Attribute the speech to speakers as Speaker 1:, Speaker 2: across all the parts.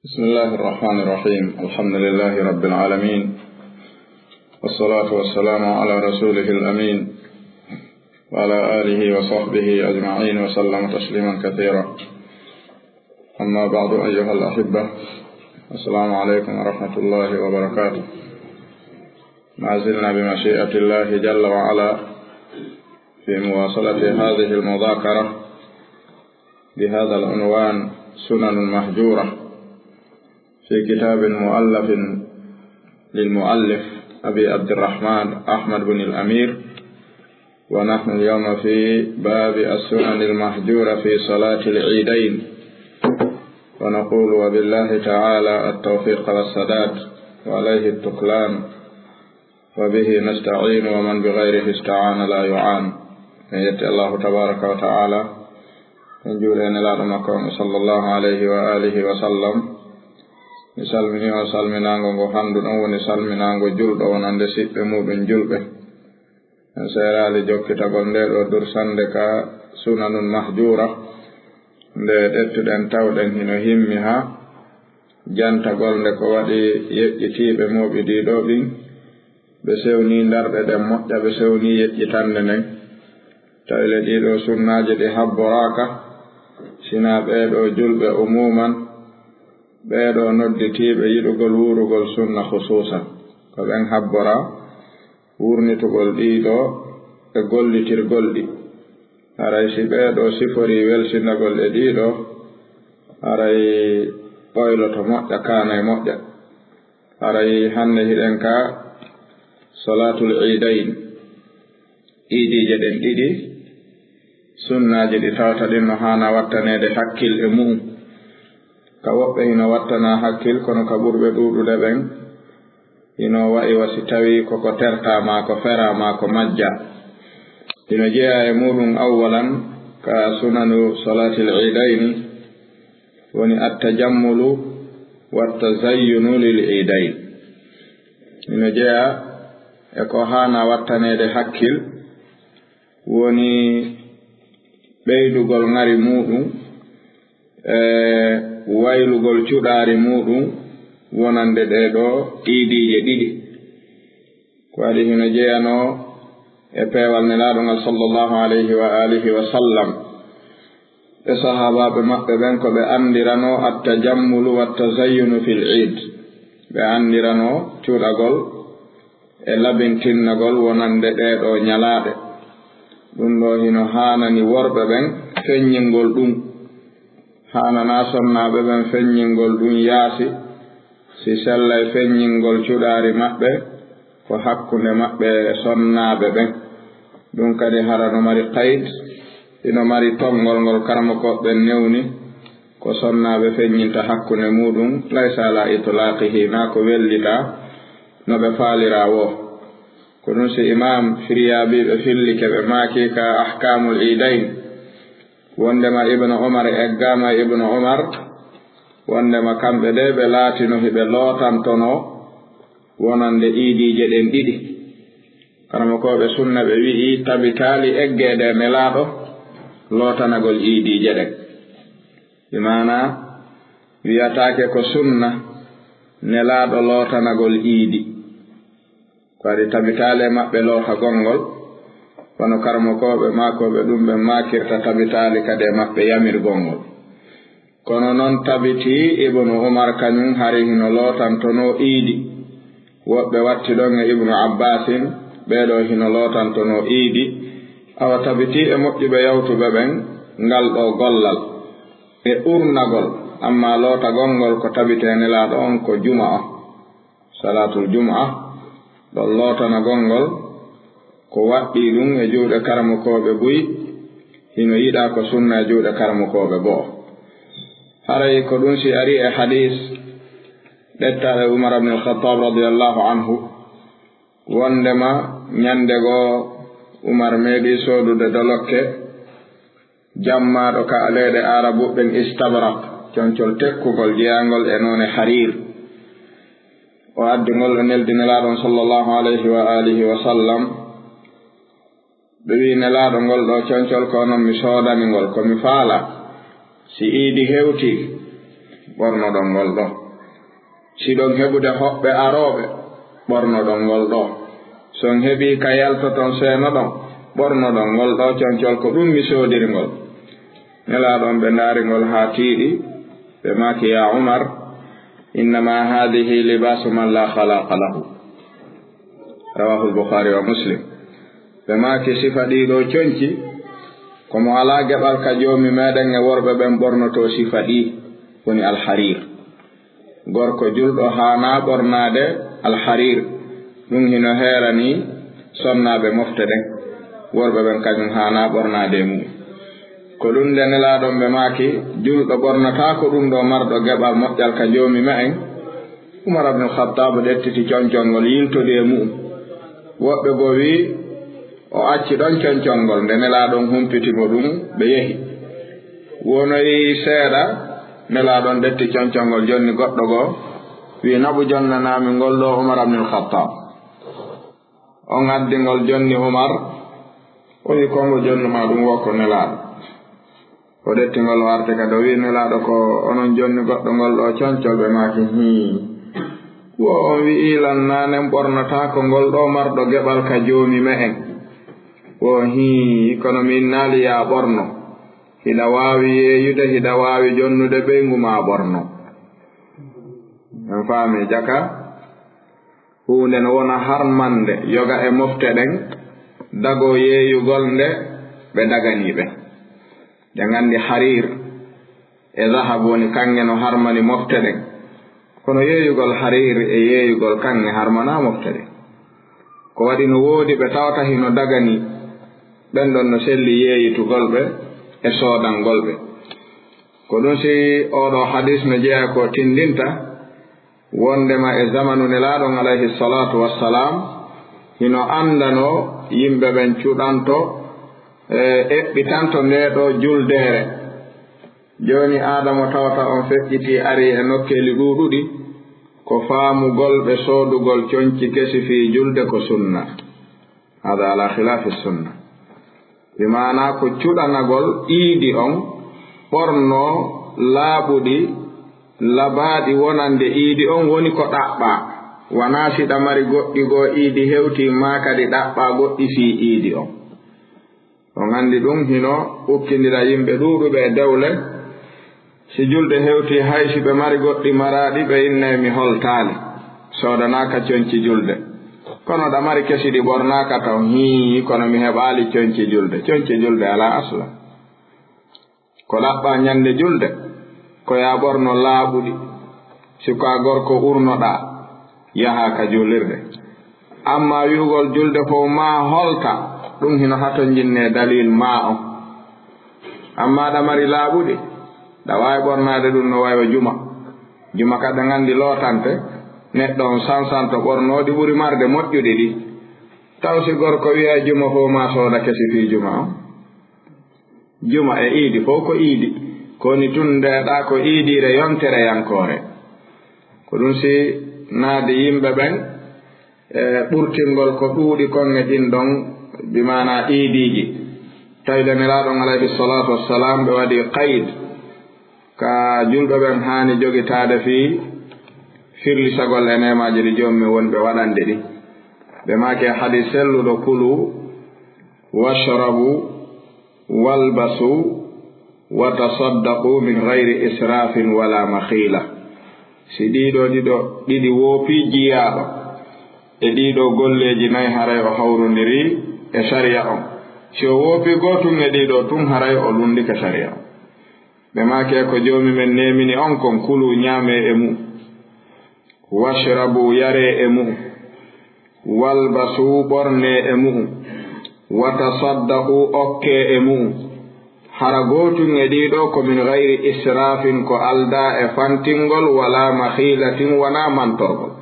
Speaker 1: بسم الله الرحمن الرحيم. الحمد لله رب العالمين، والصلاة والسلام على رسوله الأمين وعلى آله وصحبه أجمعين وسلم تسليما كثيرا. أما بعد أيها الأحبة، السلام عليكم ورحمة الله وبركاته. ما زلنا بمشيئة الله جل وعلا في مواصلة هذه المذاكرة بهذا العنوان سنن مهجورة في كتاب مؤلف للمؤلف أبي عبد الرحمن أحمد بن الأمير، ونحن اليوم في باب السنن المهجورة في صلاة العيدين، ونقول وبالله تعالى التوفيق والسداد وعليه التكلان وبه نستعين ومن بغيره استعان لا يعان. من يتي الله تبارك وتعالى من جولين لارمكم صلى الله عليه وآله وسلم. mi salmini o salminango ngo handu ɗon woni salminango julɗo wonande siɓɓe muɗum julɓe en seerali jokkitagol nde ɗo dursande ka sunanun mahjura nde ɗettuɗen tawɗen hino himmi ha jantagol nde ko waɗi yeƴƴitiɓe moɓidiɗo ɗin ɓe sewni darɗe ɗen moƴƴa, ɓe sewni yeƴƴitande nden tawile ɗiɗo sunnaji ɗi habboraka sina ɓeɗo julɓe umuman ɓeeɗo nodditiiɓe yiɗugol wurugol sunna hususan ko ɓen habbora wurnitugol ɗiɗo e gollitirgol ɗi. haray si ɓeeɗo sifori welsindagol e ɗiɗo haray ɓoyloto moƴƴa kaanay moƴƴa. haray hannde hiɗen ka salatul iidayn, iidije ɗen ɗiɗi sunnaji ɗi tawta ɗin no haana wattanede hakkil e mu'um. ka woɓɓe hino wattana hakkil, kono ka ɓurɓe ɗuɗude ɓen hino wa'i wasi tawi koko tertama ko ferama ko majja. hino jeeya e muɗum awwalan ka sunanu salatil idayni woni attajammulu wattazayyunu lil idayn. hino jeeya e ko hana wattanede hakkil woni ɓeydugol ngari muɗum waylugol cuɗaari muɗum wonande ɗeɗo iidije ɗiɗi. ko waɗi hino jeyano e peewal nelaɗogal sallllahu alayhi wa alihi wa sallam e sahabaɓe maɓɓe ɓen ko ɓe andirano attajammulu wattazayyunu fil iid. ɓe andirano cuɗagol e labintinnagol wonande ɗeɗo ñalaaɗe. ɗum ɗo hino hanani worɓe ɓen feññingol ɗum, hanana sonnaɓe ɓen feññingol ɗum yaasi si sellay feññingol cuɗaari maɓɓe ko hakkunde maɓɓe e sonnaɓe ɓen. ɗum kadi harano mari kayit, ino mari tongol ngol karmakoɓɓen newni ko sonnaɓe feññinta hakkunde muɗum laysa ala itlaqihi, na ko wellita no ɓe faalira wo. ko ɗum si imam firyabiɓe fillike ɓe maaki ka ahkamul idayn wondema ibnu umar eggama ibnu umar wondema kamɓe ɗe ɓe laatino hiɓe lootantono wonande iidije ɗen ɗiɗi. karama koɓe sunna ɓe wi'i tabitali eggede nelaɗo lootanagol iidije ɗen, imana wiyatake ko sunna nelaɗo lootanagol iidi, ko waɗi tabitale maɓɓe loota gongol, kono karmokoɓe makoɓe ɗum ɓe makirta tabitali kade maɓɓe yamirgol ngol. kono noon tabiti ibnu umar kañum hari hino lootantono iidi. woɓɓe watti ɗon e ibnu abbasin ɓeɗo hino lootantono iidi. awa tabiti e moƴƴuɓe yawtuɓe ɓen ngal ɗo gollal e urnagol, amma lootagol ngol ko tabitenelaɗo on ko juma o, salatul juma ɗon lootanagol ngol ko waɗɗi ɗum e juuɗe karamukoɓe buyi hino yiɗa ko sunna e juuɗe karamukoɓe goo. haray ko ɗum si ari e hadis ɗettaɗe umar ibn al-khattab radiyallahu anhu wondema ñande goo umar meeɗi soodude dolokke jammaɗo ka aleɗe arabuɓɓen istabrak, concol tekkugol jeyangol e noone harir. o addingol e neldinelaɗon sallllahu alayhi wa alihi wa sallam. ɓe wi nelaɗo ngol ɗo concol ko noon mi soodani ngol komi faala si iidi hewti ɓornoɗon ngol ɗo siɗon heɓude hoɓɓe arooɓe ɓornoɗon ngol ɗo son heɓi ka yaltoton seeno ɗon ɓornoɗon ngol ɗo concol ko ɗum mi soodirngol nelaɗon ɓe ndaaringol haa tiiɗi ɓe maaki ya umar innama hadihi libasu man la khalaqa lahu rawahu lbukhari wa muslim ɓe maaki sifa ɗiɗo conci komo ala geɓal ka joomi meɗen e worɓe ɓen ɓornoto sifa ɗi woni alharir gorko julɗo haana ɓornaade alharir ɗum hino heerani sonnaɓe mofte ɗen worɓe ɓen kañum haana ɓornaade mum ko ɗum nde nelaɗon ɓe maaki julɗo ɓornata ko ɗum ɗo marɗo geɓal moƴƴal ka joomi me en umar abnul khattabu ɗettiti concol yiltodi e mum woɓɓe bo wi o acci ɗon concol nde nelaɗon humpitimo ɗum ɓe yehi wonoyi seeɗa nelaɗon ɗetti concol jonni goɗɗo goo wi naɓu jonnanami ngol ɗo umar abnul khattab on addingol jonni umar o wi kongo jonnuma ɗum wokko nelaɗo o ɗettingol o arte kadi o wi nelaɗo ko onon jonni goɗɗo ngol ɗo concol ɓe maaki wo on wi ilan nanen ɓornata ko ngol ɗo marɗo geɓal ka joomi me en wo kono min naali ya ɓorno hiɗa waawi yeeyude hiɗa waawi jonnude ɓeyngu ma ɓorno en faami jaka huunde no wona harmande yoga e mofte ɗen dago yeeyugol nde ɓe daganiɓe ɓe nganndi harir e zahabu woni kanŋe no harmani mofte ɗen kono yeeyugol harir e yeeyugol kanŋe harmana mofte ɗen ko waɗi no woodi ɓe tawata hino dagani ɓen ɗon no selli yeeyitugol ɓe e soodangol ɓe ko ɗum si oɗo hadis no jeeya ko tindinta wondema e zamanu nelaaɗon alayhi salatu wassalam hino andano yimɓe ɓen cuɗanto eɓɓitanto ndeɗo juldeere joni adama tawata on feƴƴiti ari e nokkeeli ɗuuɗuɗi ko faamugol ɓe soodugol coñci kesi fii julde ko sunna hada ala khilafi sunna bi maana ko cuɗanagol iidi on ɓorno laaɓuɗi labaaɗi wonande iidi on woni ko ɗaɓɓaa wonaa siɗa mari goɗɗi goo iidi hewtii maa kadi ɗaɓɓaa goɗɗi fii iidi on on anndi ɗum hino ukkindira yimɓe ɗuuɗuɓe e dewle si julde hewtii hay si ɓe mari goɗɗi maraaɗi ɓe innay mi holtaali soodanaaka coñci julde kono ɗa mari kesi ɗi ɓornaaka taw kono mi heɓaali coñci julde alaa asla ko ɗaɓɓaa ñannde julde ko yaa ɓorno laaɓuɗi si ko a gorko urnoɗaa yahaa ka juulirde amma wi'ugol julde fof maa holta ɗum hino hato jinnee dalil maa on amma ɗa mari laaɓuɗi ɗa waawi ɓornaade ɗum no wayi juma kadi nganndi lootante neɗɗo on sansanto ɓornooɗi ɓuri marde moƴƴuɗi ɗi taw si gorko wiya juma fof ma sooda kesi fii juma on juma e iidi fof ko iidi koni tun ndeeɗa ko iidiire yontere yankoore ko ɗum si naadi yimɓe ɓen e ɓurtingol ko ɗuuɗi konŋe ɗin ɗon bi maana iidiiji tawde nelaaɗon alayhi salatu wassalam ɓe waɗi qayd ka julɓe ɓen haani jogitaade fii firlisagol e nemaaji ɗi joomum wonɓe waɗande ɗi ɓe maake hadis selluɗo kulu washrabu walbasu wa tasaddaqu min gayri israfin wala makhila si ɗiɗi woopi jiyaaɗo e ɗiɗo golleeji nayi haray o hawrondiri e sharia on si o woopi gootum e ɗiɗo tun haray o lundike sharia on ɓe maake ko joomi men nemini on kon kulu ñaame e mum washrabu yare e mum walbasu ɓorne e mum wa tasaddaqu okke e mum hara gootum e ɗiɗo ko min gayri israfin ko alda e fantingol wala makhilatin wona mantorgol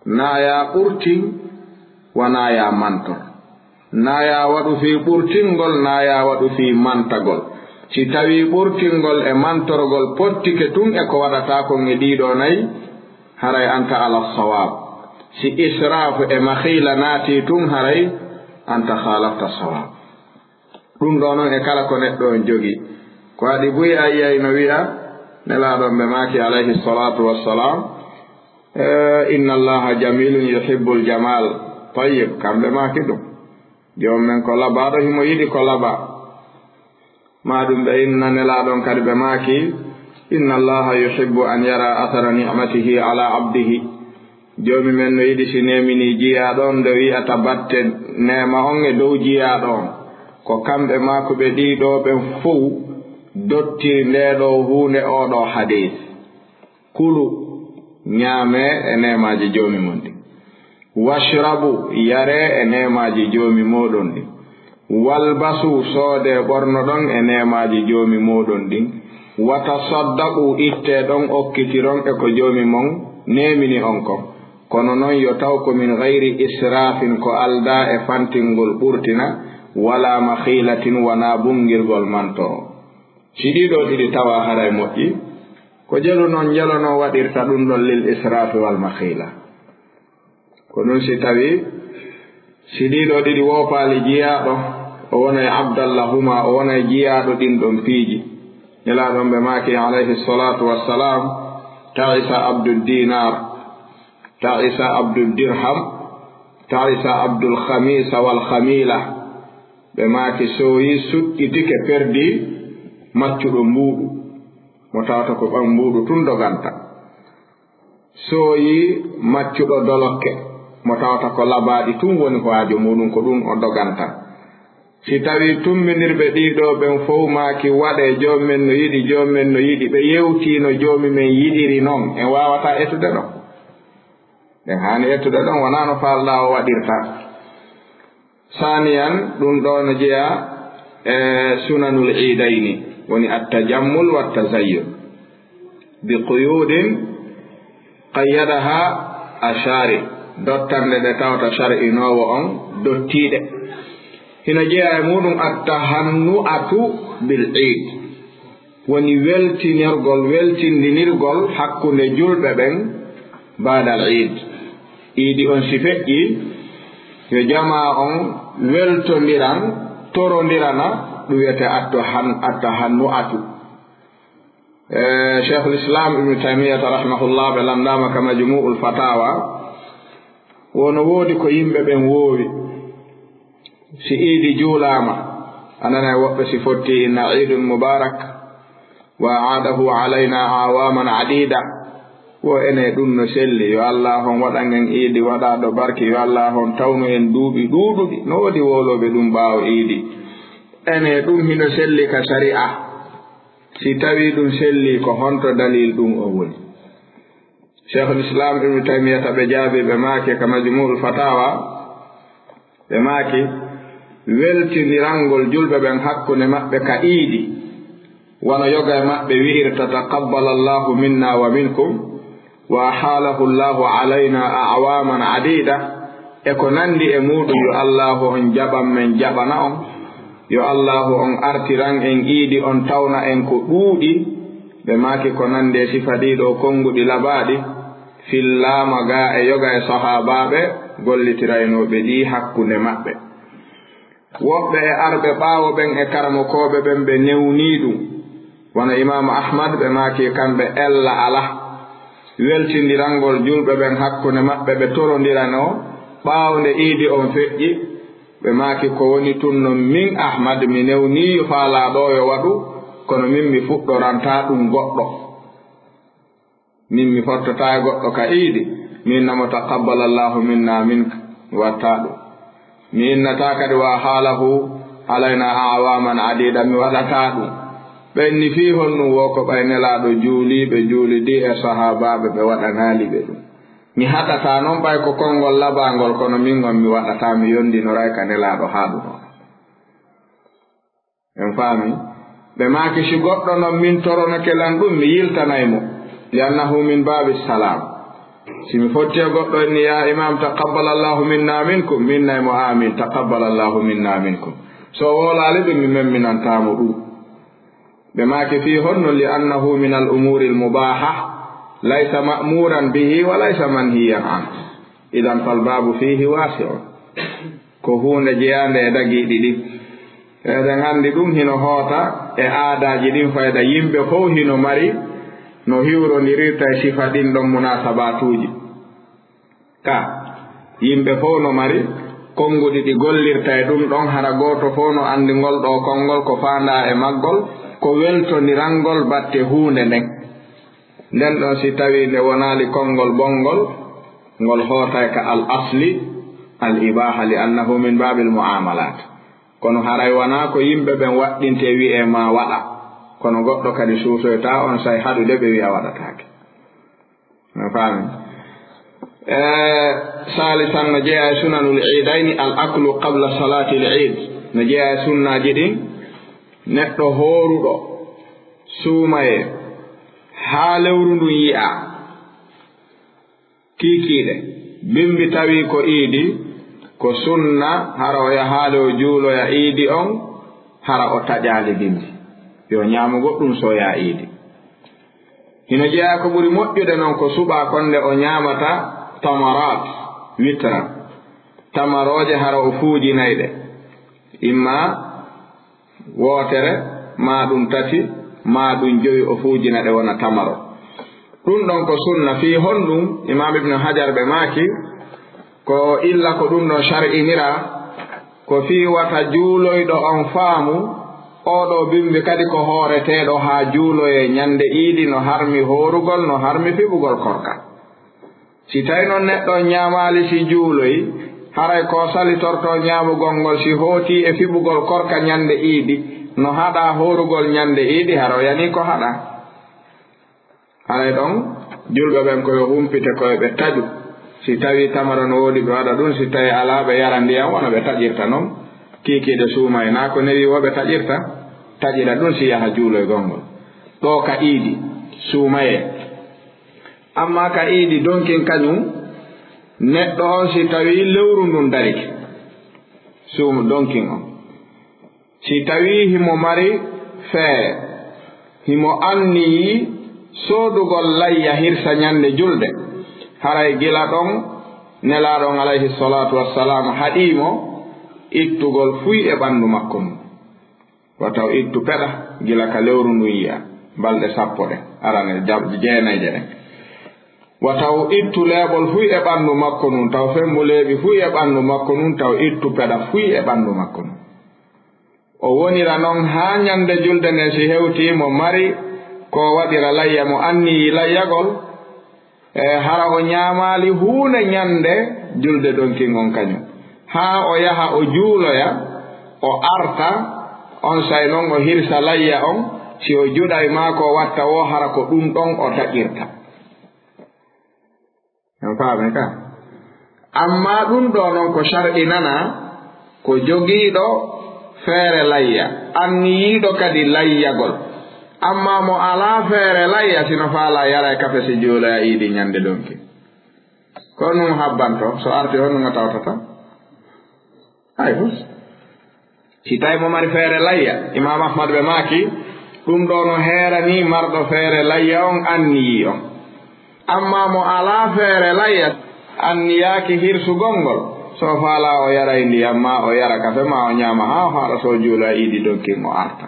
Speaker 1: naaya ɓurtin wonaya mantor naaya waɗu fii ɓurtingol naaya waɗu fii mantagol si tawi ɓurtingol e mantorgol pottike tun e ko waɗata kon e ɗiɗo nayi haray anta ala sawab si israf e makhila naati tun haray anta khalafta sawab ɗum ɗo noon e kala ko neɗɗo on jogii ko waɗi buyi a yiyay no wi'a nelaɗon ɓe maaki alayhi salatu wassalam inna allaha jamilun yuhibbul jamal tayyib kamɓe maaki ɗum jom men ko labaɗo himo yiɗi ko laba maɗum ɓe inna nelaɗon kadi ɓe maaki inna allaha yuhibbu an yara athara ni'matihi ala abdihi joomi men no yiɗi si nemini jiyaɗon nde wi'ata batte nema on e dow jiyaɗon ko kamɓe maako ɓe ɗiɗo ɓen fof dotti ndeɗo hunde oɗo hadis kulu ñaame e nemaji joomi mon ɗi washrabu yare e nemaji joomi moɗon ɗi walbasu soode ɓornoɗon e nemaji joomi moɗon ɗin watasaddaqu itte ɗon okkitiron e ko joomi mon nemini on kon kono noon yo taw ko min gayri israfin ko alda e fantingol ɓurtina wala makhilatin wona bungirgol manto si ɗiɗo ɗiɗi tawa haray moƴƴi ko jelu noon jelono waɗirta ɗum ɗon lil israfi wal makhila ko ɗum si tawi si ɗiɗo ɗiɗi wopaali jiyaɗo o wonay abdallahuma o wonay jiyaɗo ɗin ɗon piiji nelaɗon ɓe maaki alayhi salatu wassalam ta'isa abdul dinar ta'isa abdul dirham ta'isa abdul khamisa wal khamila ɓe maaki soyi suɗɗitike perdi maccuɗo mbuuɗu mo tawata ko ɓan mbuuɗu tun doganta soyi maccuɗo dolokke mo tawata ko labaaɗi tun woni ko haajo muɗum ko ɗum o doganta si tawi tumminirɓe ɗiɗo ɓen fof maaki waɗe joomumen no yiɗi joomumen no yiɗi ɓe yewtino joomi men yiɗiri noon en wawata ettude ɗon en hani ettude ɗon wona no falɗa o waɗirta saniyan ɗum ɗo no jeeya e sunanul idayni woni attajammul wattazayyun bi quyudin qayyadaha ashari dottande ɗe tawta shar'inowo on dottiɗe hina jeeya e muɗum attahannu'atu bil eid woni weltindinirgol hakkunde julɓe ɓen badal eid iidi on si feƴƴi yo jama on weltondiran torondirana ɗum wiyete attahannu'atu cheikhul islam ibnu taymiyata rahimahullah ɓe lamdama ka majmu'ul fatawa wono woodi ko yimɓe ɓen woowi si iidi juulama anana woɓɓe si fotti inna idun mubarak wa aadahu alayna awaman adida wo ene ɗum no selli yo allah on waɗan en iidi waɗaɗo barke yo allah on tawnu en duuɓi ɗuuɗuɗi no woodi woloɓe ɗum ɓaawo iidi ene ɗum hino selli ka sari'a si tawi ɗum selli ko honto dalil ɗum o woni cheikhul islam ibnu taymiyata ɓe jaabi ɓe maaki ka majmu'ul fatawa ɓe maaki weltindirangol julɓe ɓen hakkunde maɓɓe ka iidi wono yoga e maɓɓe wi'irta taqabbala allahu minna wa minkum wa halahu llahu alayna awaman adida e ko nandi e muɗum yo allahu on jaɓan men jaɓana on yo allahu on artiran en iidi on tawna en ko ɗuuɗi ɓe maaki ko nandi e sifa ɗiɗo konnguɗi labaɗi fillama ga e yoga e sahabaɓe gollitiraynoɓe ɗi hakkunde maɓɓe woɓɓe e arɓe ɓaawo ɓen e karamokoɓe ɓen ɓe newni ɗum wono imamu ahmad ɓe maaki kamɓe ella ala weltindirangol julɓe ɓen hakkunde maɓɓe ɓe torondirano ɓaawde iidi on feƴƴi ɓe maaki ko woni tun non min ahmad mi newniyo faalaɗo yo waɗu kono min mi fuɗɗoranta ɗum goɗɗo min mi fottata goɗɗo ka iidi min namo taqabbala allahu minna minka watta ɗum mi innata kadi wa haalahu alayna awaman adida mi waɗata ɗum ɓenni fi honɗum wo ko ɓay nelaɗo juuliɓe juulidi e sahabaɓe ɓe waɗanali ɓe ɗum mi haɗata noon ɓay ko konngol labangol kono min on mi waɗata mi yondinoray ka nelaɗo haaɗuno en faami ɓe maaki si goɗɗo noon min torono kelan ɗum mi yiltanaymo li annahu min babi salam si mi fotti e goɗɗo inni ya imam taqabbala allahu minna minkum minnaymo amin taqabbala allahu minna minkum so wolali ɗum mi memminantamo ɗum ɓe maaki fi honno li annahu min al umuri al mubaha laysa ma'muran bihi wa laysa manhiyan an idan fal babu fihi wasi'un ko hunde jeyande e dagiɗi ɗi eɗen anndi ɗum hino hoota e aadaji ɗin fayda yimɓe fof hino mari no hiwrondirirta e sifa ɗin ɗon munasabatuji ka yimɓe fof no mari konnguɗi ɗi gollirta e ɗum ɗon hara gooto fof no anndi ngol ɗo konngol ko faanda e maggol ko weltondirangol batte huunde nden nden ɗon si tawi nde wonaali konngol bonngol ngol hootay ka al asli al ibaha li annahu min babil muamalat kono haray wonaa ko yimɓe ɓen waɗɗinte wi'e ma waɗa kono goɗɗo kadi suusoyta on say haɗude ɓe wi'a waɗataake no faami salisan no jeeya e sunanul iidayni al aklu qabla salati l iid no jeeya e sunnaji ɗin neɗɗo hooruɗo suumaye haa lewru ndun yi'a kiikiiɗe bimbi tawi ko iidi ko sunna hara o yahaale o juuloya iidi on hara o taƴaali bimbi yo ñaamu goɗɗum so yaa iidi hino jeeya ko ɓuri moƴƴude noon ko suɓaa konde o ñaamata tamarat witra tamarooje hara o fuujinayɗe imma wootere maa ɗum tati maa ɗum joyi o fuujina ɗe wona tamaro ɗum ɗon ko sunna fii honɗum imam ibnu hajar ɓe maaki ko illa ko ɗum ɗon shar'inira ko fii wata juuloyɗo on faamu oɗo bimbi kadi ko hooreteeɗo haa juuloye ñande iidi no harmi hoorugol no harmi fiɓugol korka si tawi noon neɗɗo ñaamaali si juuloyi haray ko salitorto ñaamugol ngol si hootii e fiɓugol korka ñande iidi no haɗa hoorugol ñande iidi haro yani ko haɗa haray ɗon julɓe ɓen koye humpite koye ɓe taƴu si tawi tamara no woodi ɓe waɗa ɗum si tawi alaa ɓe yara ndiyam wona ɓe taƴirta noon kiikiide suuma e naa ko newi wo ɓe taƴirta taƴira ɗum si yaha juuloygol ngol ɗo ka iidi suumaye amma ka iidi donkin kañum neɗɗo on si tawi lewru ndun darike suumu donkin on si tawi himo mari feere himo anniyi soodugol layya hirsa ñande julde haray gila ɗon nelaaɗon alayhi salatu wassalam haɗiimo ittugol fuy e ɓanndu makko mum wataw ittu peɗa gila ka lewru ndun yiya balɗe 10 ɗe arane jeenayje ɗen wataw ittu leeɓol fuy e ɓanndu makko nun taw fembu leeɓi fuy e ɓanndu makko nun taw ittu peɗa fuy e ɓanndu makko nun o wonira noon haa ñande julde nden si hewtii mo mari ko waɗira layya mo anniyi layyagol e hara o ñaamaali huune ñande julde donkin on kañum haa o yaha o juuloya o arta on say noon o hirsa layya on si o juɗay maa ko watta wo hara ko ɗum ɗon o taƴirta en faame ka amma ɗum ɗo noon ko sharɗinana ko jogiiɗo feere layya anniyiiɗo kadi layyagol amma mo alaa feere layya sino faala yara e kafe si juuloya iidi ñande donki ko num habbanto so arti honnuga tawtata ay fus si tawi mo mari feere layya imam ahmad ɓe maaki ɗum ɗo no heerani marɗo feere layya on anniyi on amma mo alaa feere layya anniyaaki hirsugol ngol so faala o yara e ndiyam ma o yara kafe ma o ñaama haa o haɗa so juula iidi donkin o arta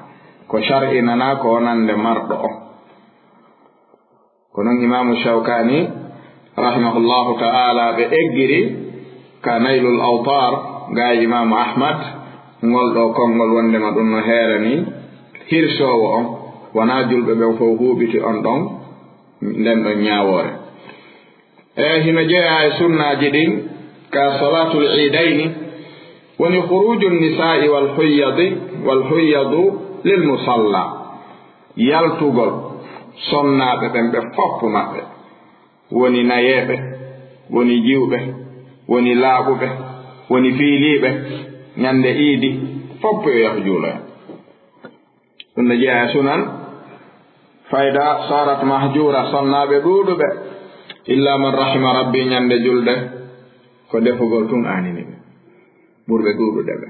Speaker 1: ko shar'inana ko wonande marɗo on ko noon imamu shawkani rahimahullahu ta'ala ɓe eggiri ka naylul awtar ga imamu ahmad ngol ɗo konngol wondema ɗum no heerani hirsoowo on wona julɓe ɓen fof huuɓiti on ɗon nden ɗon ñaawoore hino jeeya e sunnaji ɗin ka salatul iidayni woni khuruju nnisa'i walhuyyadu lil musalla yaltugol sonnaaɓe ɓen ɓe fopp maɓɓe woni nayeeɓe woni jiwɓe woni laaɓuɓe woni fiiliiɓe ñande iidi fopp yo yahu juuloya ɗum no jeeya sunan fayda sarat mahjura sonnaaɓe ɗuuɗuɓe illa man rahima rabbi ñande julde ko defugol tun aanini ɓe ɓurɓe ɗuuɗuɗe ɓe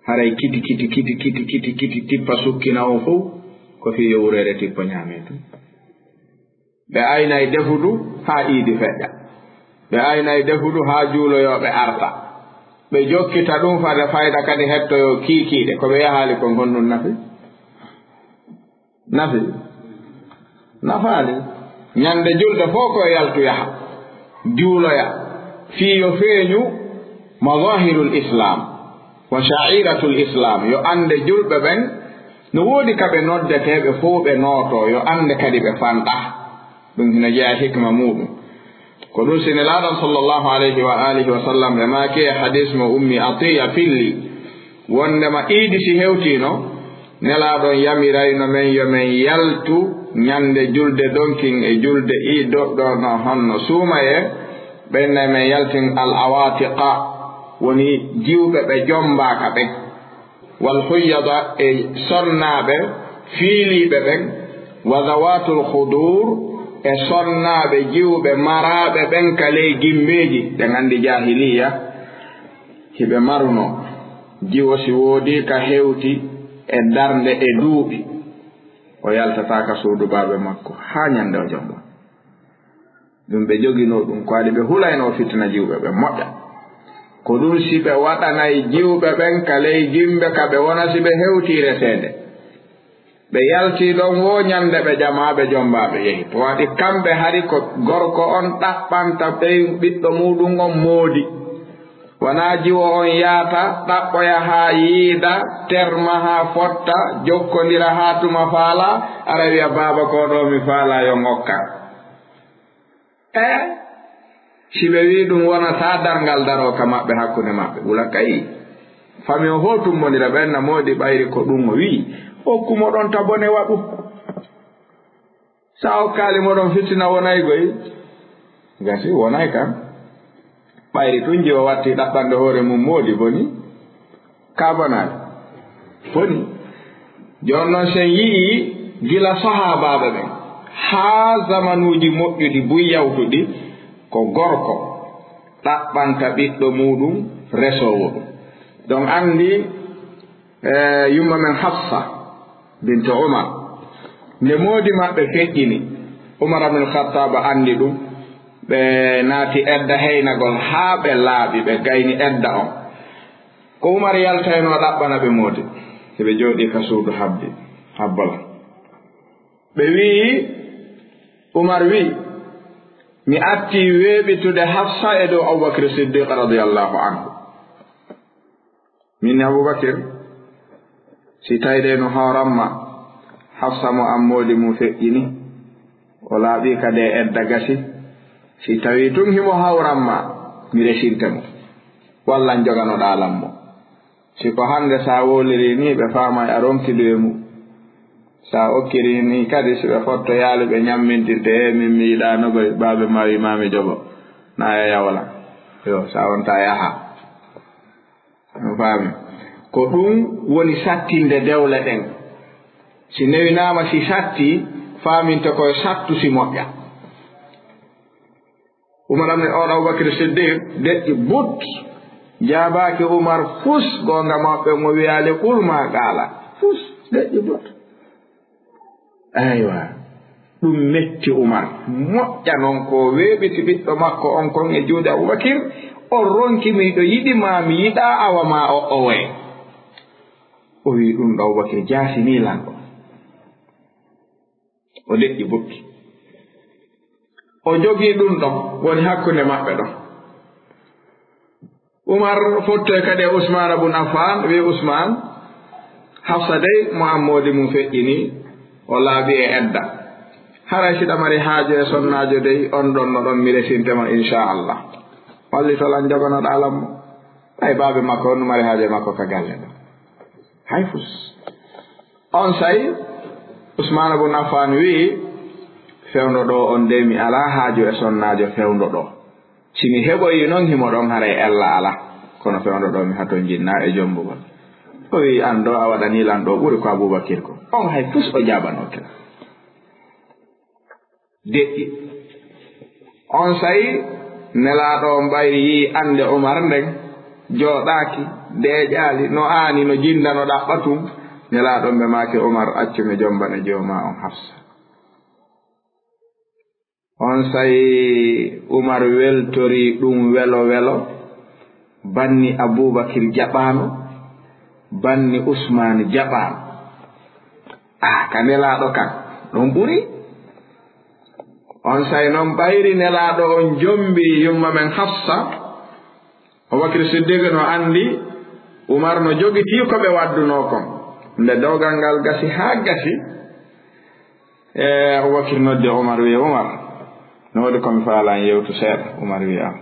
Speaker 1: haray kiti tippa sukkina o fof ko fi yowrere tippa ñaame tun ɓe aynay defudu haa iidi feƴƴa ɓe aynay defudu haa juuloyooɓe arta ɓe jokkita ɗum fade fayda kadi hettoyo kiikiiɗe ko ɓe yahaali kon honnun nafi nafaali ñande julde fof ko yaltu yaha juuloya fii yo feeñu madahirul islam wa sha'iratul islam yo ande julɓe ɓen no woodi kaɓe noddeteɓe fof ɓe nooto yo ande kadi ɓe fanɗa ɗum hina jeeya hikma muɗum ko ɗum sinelaaɗon sallllahu alayhi wa alihi wa sallam ɓe maaki e hadis mo ummi atiya filli wondema iidi si hewtino nelaaɗon yamirayno men yo men yaltu ñande julde donkin e julde iidoɗɗo no honno suumaye ɓenne men yaltin al awatiqa woni jiwɓe ɓe jombaaka ɓen wal huyyada e sonnaaɓe fiiliiɓe ɓen wa zawatul hudur e sonnaaɓe jiwɓe maraaɓe ɓen ka ley gimbeeji ɗe nganndi jahiliya hiɓe maruno jiwo si woodi ka hewti e darnde e duuɓi o yaltataaka suudu baaɓe makko haa ñannde o jomba ɗum ɓe joginoo ɗum ko waɗi ɓe hulayno fitina jiwɓe ɓe moƴƴa ko ɗum si ɓe waɗanay jiwɓe ɓen ka ley gimbe ka ɓe wona si ɓe hewtii reseede ɓe yaltii ɗon wo ñannde ɓe jamaaɓe jombaaɓe yehi to waɗi kamɓe hari ko gorko on ɗaɓɓanta ɓey ɓiɗɗo muɗum on moodi wonaa jiwo on yaata ɗaɓɓoya haa yiida terma haa fotta jokkondira haa tuma faala ara wiya baaba ko ɗo mi faala yo ngokka si ɓe wii ɗum wonataa darngal daroo ka maɓɓe hakkunde maɓɓe ɓula kayi fami o hoo tummondira ɓenna moodi ɓayri ko ɗum o wii hokkumo ɗon tabone waɗu sa hokkaali moɗon fitina wonay goy gasi wonay kam ɓayri tun jiwa watti ɗaɓɓande hoore mum moodi boni kabonaade boni jooni noon sen yii gila sahaabaaɓe ɓen haa zamanuuji moƴƴuɗi buyyawtuɗi ko gorko ɗaɓɓanta ɓiɗɗo muɗum resoowo ɗum donc anndi yumma men hafsa binte umar nde moodi maɓɓe feƴƴini umar abnul khattaba anndi ɗum ɓe naati edda heynagol haa ɓe laaɓi ɓe gayni edda on ko umar yaltayno ɗaɓɓana ɓe moodi so ɓe jooɗii ka suudu habbala ɓe wii umar wii mi attii weeɓitude hafsa e dow aboubacry siddiq radiallahu anhu min aboubacry si tawde no hooramma hafsa mo am moodi mum feƴƴini o laaɓii kadi e edda gasi si tawii tun himo hawranma mi resinte mo walla joganoɗaa lammo si ko hannde so a woolirii ni ɓe faama a ronkidu e mum so a okkirii ni kadi si ɓe fotto yaalu ɓe ñammintirte e min mi yiɗaanogoy baaɓe ma wimaami jogo naa yo yawla yo so a wontaa yaha no faami ko ɗum woni sattinde dewle ɗen si newinaama si sattii faaminte koye sattu si moƴƴa umar amne oɗo aboubacry siddiq deƴƴi but jaabaaki umar fus goonga maɓɓe mo wiyaale ɓulma gaala fus deƴƴi but aywa ɗum metti umar moƴƴa noon ko weeɓiti ɓiɗɗo makko on kon e juuɗe aboubacry on ronki miɗo yiɗima mi yiɗaa awa ma o wee o wii ɗum ɗo aboubacry jaasinii lanɗo o deƴƴi but o jogii ɗum ɗon woni hakkunde maɓɓe ɗon umar fottoy kadi e ousmane abun affan wi ousmane hafsa dey mo ammoodi mum feƴƴini o laaɓi e edda haray siɗa mari haaju e sonnaajo dey on ɗon no ɗon mi resintema inchallah walli tolan joganoɗa lammo ay baaɓe makko on mari haaju e makko ka galle ɗo hay fus on say ousmane abun affan wii fewndo ɗo on de mi alaa haaju e sonnaajo fewndo ɗo simi heɓoyi noon himo ɗon haray ella ala kono fewndo ɗo mi hato jinnaa e jombugol o wii an ɗo a waɗanii lan ɗo ɓuri ko aboubacry ko on hay fus o jaabanooke deƴƴi on sayi nelaaɗo on ɓayri yii annde umar nden jooɗaaki deeƴaali no aani no jinda no ɗaɓɓa tum nelaaɗon ɓe maaki umar accumi jombane joomaa on hafsa on sayi umar weltorii ɗum welo welo banni aboubacry jaɓaano banni ousmane jaɓaano ka nelaaɗo kan ɗon ɓuri on say noon ɓayri nelaaɗo on jombi yumma men Hafsa Abubakar Siddiq no andi Umar no jogitii ko ɓe wadduno kon nde dowgal ngal gasi haa gasi Abubakar noddi Umar wi Umar no woodi komi faalan yewtu seeɗa Umar wi am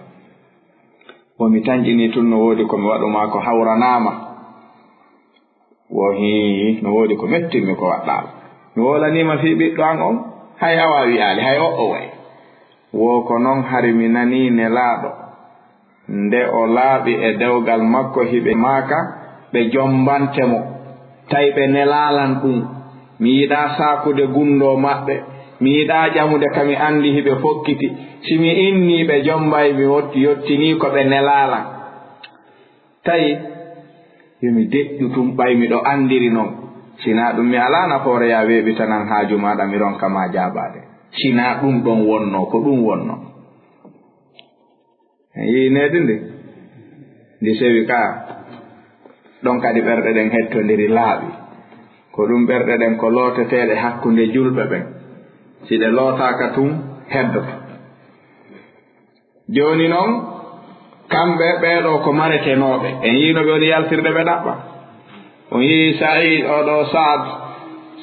Speaker 1: womi tañƴini tun no woodi komi waɗuma ko hawranama wo hi no woodi ko mettinmi ko waɗɗaama mi wolanima fi ɓiɗɗo an on hay awa wi'aali hay o way wo ko noon hari mi nani nelaaɗo nde o laaɓi e dewgal makko hiɓe maaka ɓe jombantemo tawi ɓe nelaalan ɗum mi yiɗaa saakude gundo maɓɓe mi yiɗaa ƴamude kami anndi hiɓe fokkiti si mi innii ɓe jombay mi yottinii ko ɓe nelaalan tawi yomi deƴƴu tum ɓay miɗo anndiri noon sinaa ɗum mi alaana hoore ya weeɓitanan haaju maaɗa mi ronka ma jaabaade sinaa ɗum ɗon wonnoo ko ɗum wonnoo yiineede ndi sewi kaa ɗon kadi ɓerɗe ɗen hettondiri laaɓi ko ɗum ɓerɗe ɗen ko looteteeɗe hakkunde julɓe ɓen si ɗe lootaaka tum heddoto jooni noon kamɓe ɓeeɗo ko maretenooɓe en yiinoɓe woni yaltirde ɓe ɗaɓɓa on yii Saïd oɗo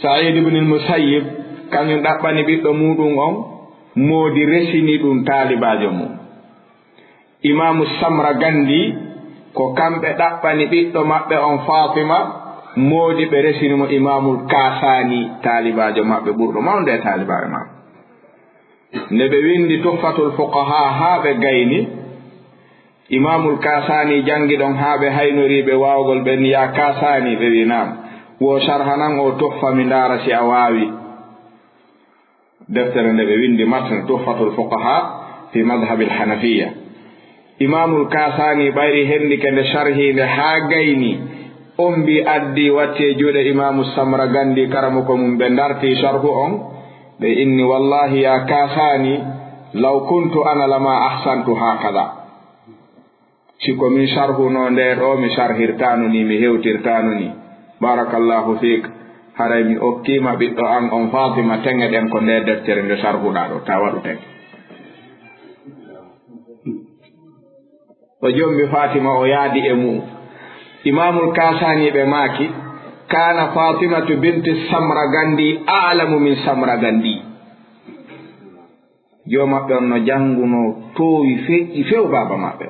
Speaker 1: Saïd ibnul Musayyib kañum ɗaɓɓani ɓiɗɗo muɗum on moodi resini ɗum taalibaajo mum Imamu Samra Gandi ko kamɓe ɗaɓɓani ɓiɗɗo maɓɓe on Fatima moodi ɓe resini mo Imamul Kasani taalibaajo maɓɓe ɓurɗo mawnde e taalibaaɓe maɓɓe nde ɓe windi Tuhfatul Fuqaha haa ɓe gayni Imamul Kasani jangi ɗon haa ɓe haynoriiɓe waawgol ɓen ya Kasani ɓe wi naam wo sharhanan o tuhfa mi ndaara si a waawi deftere nde ɓe windi matn Tuhfatul Fuqaha fi madhabil Hanafiya Imamul Kasani ɓayri hendike nde sharhiinde haa gayni on mbi addi watti e juuɗe Imamu Samra Gandi karamo ko mum ɓe ndarti sharhu on ɓe inni wallahi ya Kasani law kuntu ana lama ahsantu hakada siko min sharhuno nde ɗo mi sharhirtano ni mi hewtirtano ni barakallahu fik haray mi okkima ɓiɗɗo an on Fatima teŋe ɗen ko nde deftere nde sharhuɗa ɗo ta waɗu teŋe o jombi Fatima o yaadi e mum Imamul Kasani ɓe maaki kana Fatimatu binti Samra Gandi a'lamu min Samra Gandi yo maɓɓe on no janguno towi feƴƴi few baba maɓɓe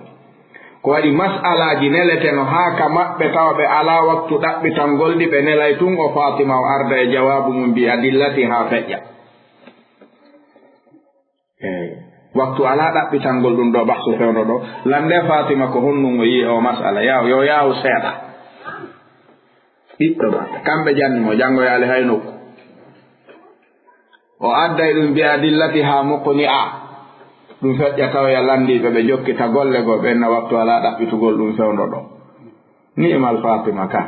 Speaker 1: ko waɗi mas'alaji neleteno haa ka maɓɓe tawa ɓe ala waktu ɗaɓɓitangol ɗi ɓe nelay tun o Fatima o arda e jawabu mum mbi adillati haa feƴƴa waktu ala ɗaɓɓitangol ɗum ɗo ɓahsu fewno ɗo lande Fatima ko honnum o yi o mas'ala yo yaawu seeɗa ɓiɗɗo maɓɓe kamɓe jannimo janngoyaale hay nokku o adday ɗum mbiya dillati haa mokkoni a ɗum feƴƴa tawa landiɓe ɓe jokkita golle goo ɓenna waktu ala ɗaɓɓitugol ɗum fewno ɗo ni'mal Fatima ka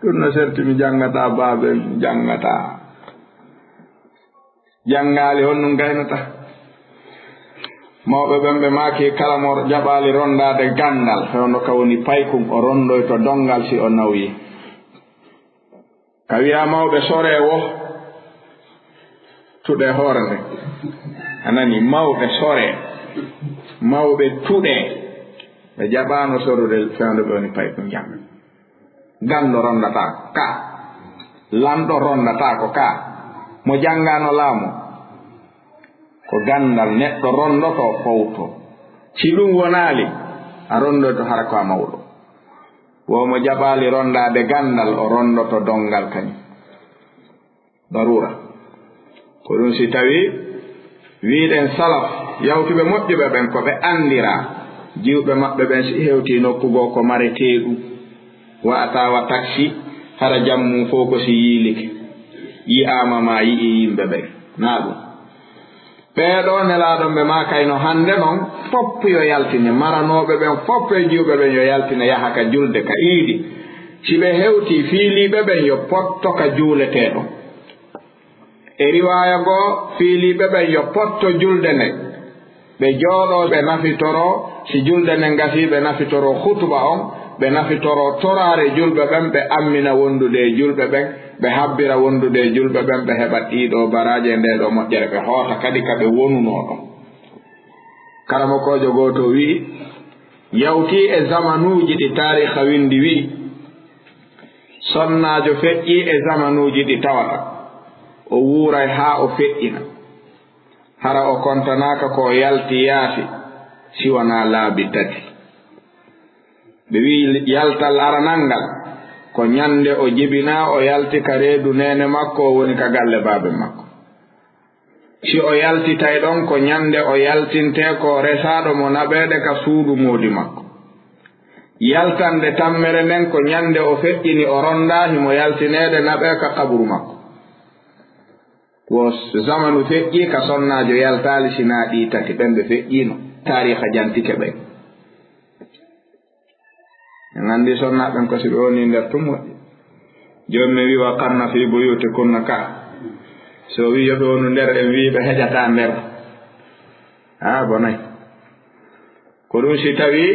Speaker 1: ɗum no serti mi janngata baabe mi janngata janngaali honnum gaynata mawɓe ɓen ɓe maaki kala mo jaɓaali rondaade ganndal fewno ka woni paykum o rondoy to dongal si o nawyi ka wiya mawɓe soree wo tuɗe hoore nde a nani mawɓe soree mawɓe tuɗee ɓe jaɓaano sorude fewndo ɓe woni paykum jannga ganndo rondataa ka lamɗo rondataa ko ka mo janngaano laamu ko ganndal neɗɗo rondoto fowto si ɗum wonaali a rondoto hara ko a mawɗo womo jaɓaali rondaade ganndal o rondoto dongal kañum darura ko ɗum si tawi wiiɗen salaf yawtuɓe moƴƴuɓe ɓen ko ɓe anndiraa jiwɓe maɓɓe ɓen si heewtii nokkugoo ko mareteeɗu wa'atawa taxi hara jammum fof ko si yiilike yi'aama ma yi'i yimɓe ɓen naa ɗum ɓeeɗo nelaaɗon ɓe maa kayno hannde noon fopp yo yaltine maranooɓe ɓen fopp e jiwɓe ɓen yo yaltine yaha ka julde ka iidi si ɓe heewtii fiiliiɓe ɓen yo potto ka juuleteeɗo e riwaaya goo fiiliiɓe ɓen yo potto julde nden ɓe jooɗoo ɓe nafitoro si julde nden gasii ɓe nafitoro hutuba on ɓe nafitoro toraare julɓe ɓen ɓe ammina wondude e julɓe ɓen ɓe habbira wondude e julɓe ɓen ɓe heɓat ɗiɗo baraje nde ɗo moƴƴere ɓe hoota kadi ka ɓe wonuno ɗon karamokojo goto wi yawti e zamanuji ɗi tariha windi wi sonnajo feƴƴi e zamanuji ɗi tawata o wuuray ha o feƴƴina hara o kontanaka ko yalti yaafi siwana laabi tati ɓe wi yaltal aranal ngal ko ñande o jibina o yalti ka reedu nene makko o woni ka galle baabe makko si o yaltitay ɗon ko ñande o yaltinte ko resaɗo mo naɓeɗe ka suudu moodi makko yaltande tammere nden ko ñande o feƴƴini o ronda himo yaltineɗe naɓe ka kaburu makko wo zamanu feƴƴi ka sonnajo yaltali sina ɗi tati ɓen ɓe feƴƴino tariha jantike ɓen en andi sonnaɓen ko si ɓe woni nder tum moƴƴi joni mi wi wa qarna fi buyuti kunna ka so wi yoɓe wonu nder en wi ɓe heƴata nder ha bonayi ko ɗum si tawi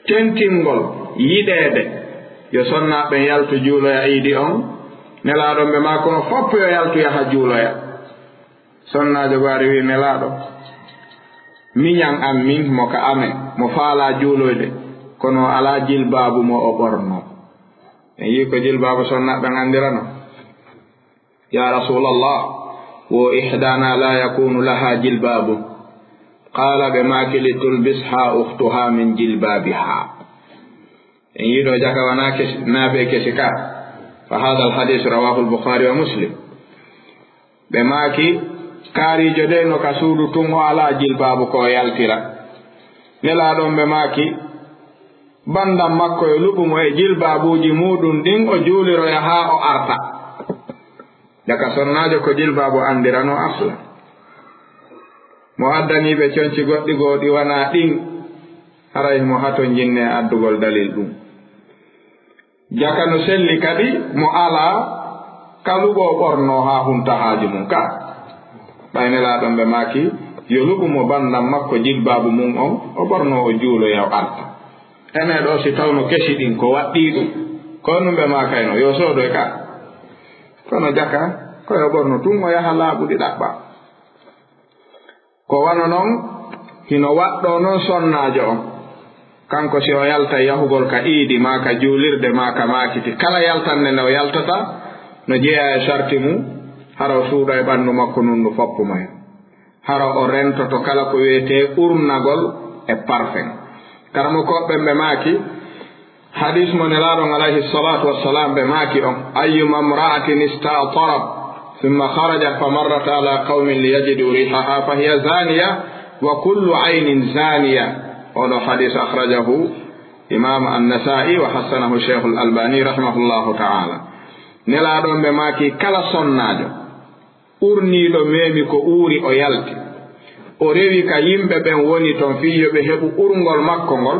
Speaker 1: tentingol yiɗede yo sonnaɓen yaltu juuloya iidi on nelaɗon ɓe ma kono fopp yo yaltu yaha juuloya sonnajo gari wi nelaɗo miñan am min mo ka amen mo faala juuloyde kono ala jilbabu mo o ɓorno en yi ko jilbabu sonnaɓen andirano ya rasulallah wo ihdana la yakunu laha jilbabu qala ɓe maki litulbisha uhtuha min jilbabiha en yiɗo jaka wana naaɓe kesi ka fa hada alhadis rawahu albukhari wa muslim ɓe maki kaarijo de no ka suudu tun o ala jilbabu ko yaltira nelaɗon ɓe maki bandam makko e luɓumo e jilbabuji muɗum ɗin o juuliroya ha o arta jaka sonnajo ko jilbabu andirano asla mo addaniɓe conci goɗɗi goɗi wana ɗin haray mo hato jinne addugol dalil ɗum jaka no selli kadi mo ala kaluɓo ɓorno ha huntahaji mum ka ɓaynelaɗon ɓe maki yo luɓumo bandam makko jilbabu mum on o ɓorno o juuloya o arta ene ɗo si tawno kesi ɗin ko waɗɗi ɗum ko ɗum ɓe makayno yo soodoy ka kono jaka koyo ɓorno tun o yaha laaɓuɗi ɗaɓɓa ko wano noon hino waɗɗo noon sonnajo on kanko si o yalta yahugol ka iidi ma ka juulirde ma ka makiti kala yaltanne nde o yaltata no jeeya e sarti mum hara o suuɗa e ɓanndu makko nun no foppuma hen hara o rentoto kala ko wiyete urnagol e parfum karamo koɓɓen ɓe maaki hadis mo nelaɗon alayhi salatu wassalam ɓe maaki on ayyuma mra'atin ista'tarat thumma kharajat famarrat ala qaumin liyajidu rihaha fahiya zaniya wa kullu aynin zaniya oɗo hadis akhrajahu imam an-nasa'i wa hassanahu cheikh al-albani rahimahullahu ta'ala nelaɗon ɓe maaki kala sonnajo urniɗo meemi ko uuri o yalti o rewi ka yimɓe ɓen woni toon fiyoɓe heɓu urngol makko ngol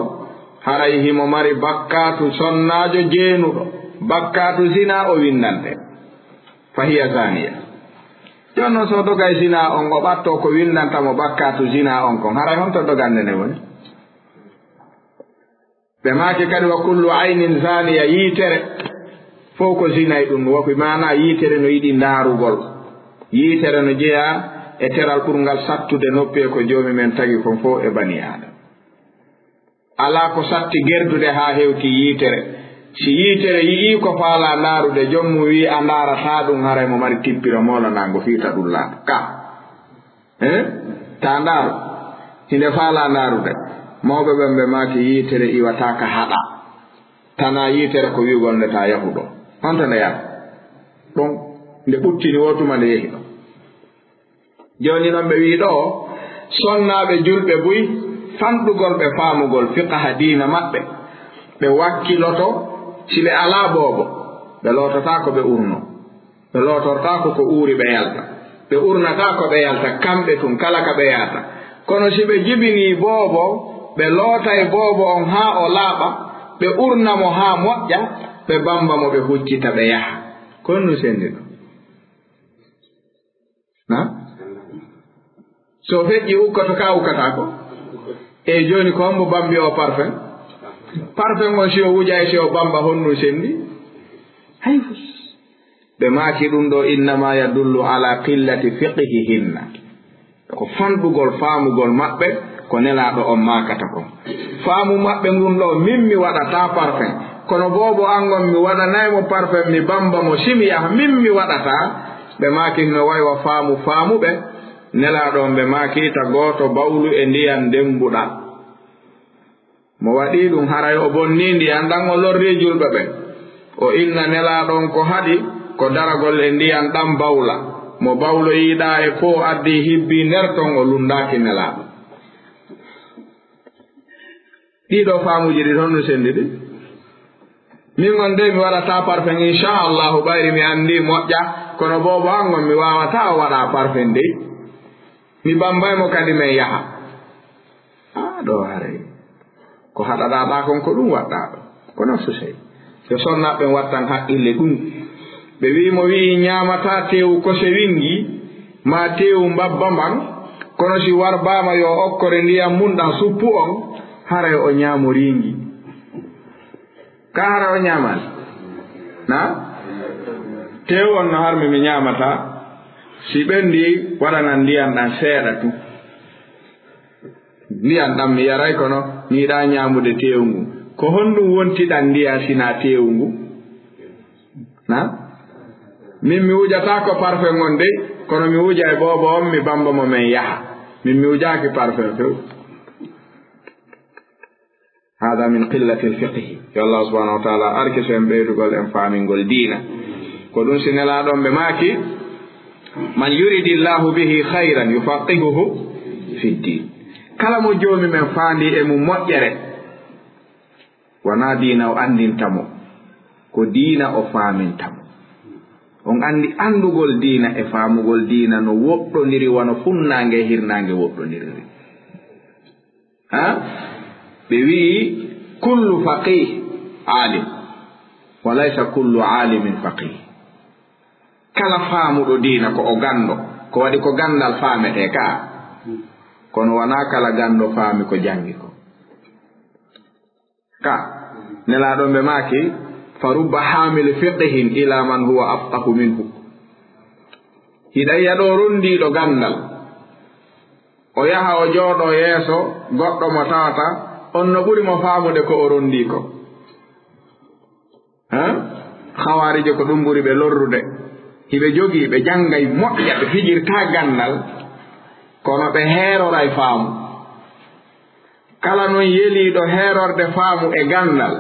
Speaker 1: haray himo mari bakkatu sonnajo jeenuɗo bakkatu zina o windante fahiya zaniya jon noon so dogay zina on o ɓatto ko windantamo bakkatu zina on kon haray honto dogande nde woni ɓe maaki kadi wa kullu aynin zaniya yiitere fof ko zinay ɗum woki mana yiitere no yiɗi ndaarugol yiitere no jeeya e teral ɓurgal sattude noppie ko joomi men tagi kon fof e bani adam ala ko satti gerdude ha hewti yiitere si yiitere yii ko faala ndaarude jommu wi a ndaarata ɗum haray mo mari tippira molanango fiita ɗum laaɗo ka ta ndaaru hinde faala ndaarude mawɓe ɓen ɓe maaki yiitere iwataka haɗa tana yiitere ko wigol nde ta yahuɗo honto nde yaha ɗon nde ɓuttini wotuma nde yehi ɗo joni noon ɓe wi ɗo sonnaɓe julɓe buy fanɗugol ɓe faamugol fiqaha diina maɓɓe ɓe wakkiloto si ɓe ala boobo ɓe loototako ɓe urno ɓe lootortako ko uuri ɓe yalta ɓe urnatako ɓe yalta kamɓe tun kala ka ɓe yalta kono si ɓe jibini boobo ɓe lootay boobo on ha o laaɓa ɓe urnamo ha moƴƴa ɓe bamba mo ɓe huccita ɓe yaha konnu sendi ɗo na so feƴƴi ukkoto ka ukkata ko e joni ko hombo bambi o parfum on si o wujay si o bamba honnu sendi hay ɓe maaki ɗum ɗo innama yadullu ala qillati fiqihihinna ko fanɗugol faamugol maɓɓe ko nelaaɗo on maakata kon faamu maɓɓe ngun ɗo min mi waɗata parfum kono boobo angon mi waɗanaymo parfum mi bamba mo simi yaha min mi waɗata ɓe maaki no waywa faamuɓe nelaaɗo on ɓe maakita gooto bawlu e ndiyan dembuɗa mo waɗi ɗum haray o bonni ndiyan ɗan o lorri julɓe ɓe o inna nelaaɗon ko haɗi ko daragol e ndiyan ɗan bawla mo bawlo yiɗa e fo addi hibbi nder ton o lundaaki nelaaɗo ɗiɗo faamuji ɗi toon no sendi ɗi min on nde mi waɗata parfum inchallahu ɓayri mi anndi moƴƴa kono boobo angon mi wawata o waɗa parfum dey mi bambaymo kadi men yaha ɗo haray ko haɗaɗaɗa kon ko ɗum waɗɗaɗo kono so sey so sonnaɓe wattan haqqille ɗum ɓe wimo wi ñamata tewu kose wingi ma tewu mbabba mban kono si warbama yo okkore ndiyam mum ɗan suppu on haray o ñaamo ringi ka hara o ñaman na tewu on no harmi mi ñamata si ɓendi waɗanan ndiyam ɗan seeɗa tu ndiyam ɗam mi yaray kono mi yiɗa ñamude tewu ngu ko honɗum wontiɗan ndiya sina tewu ngu na min mi wujata ko parfum on dey kono mi wuja e boobo on mi bamba mo men yaha min mi wujaki parfum few hada min qillati lfiqhi yo allah subhanahu wa taala arkiso en ɓeydugol en faamingol diina ko ɗum si nelaɗon ɓe maaki man yuridi llahu bihi hayran yufaqihuhu fi ddin kala mo joomi men faandi e mum moƴƴere wona diina o andintamo ko diina o faamintamo on andi andugol diina e faamugol diina no woɗɗondiri wano funnaange e hirnaange woɗɗondiriri ɓe wii kullu faqih alim wa laysa kullu alimin faqih kala faamuɗo diina ko o ganndo ko waɗi ko ganndal faamete ka kono wona kala ganndo faami ko jangi ko ka nelaaɗon ɓe maaki fa rubba hamil fiqihin ila man huwa afqahu minhu hiɗa yaɗo rondiɗo gandal o yaha o jooɗo yeeso goɗɗo mo tawata on no ɓuri mo faamude ko o rondi ko hawarije ko ɗum ɓuri ɓe lorrude hiɓe jogii ɓe janngay moƴƴa ɓe fijirta gandal kono ɓe heeroray faamu kala non yeliiɗo heerorde faamu e gandal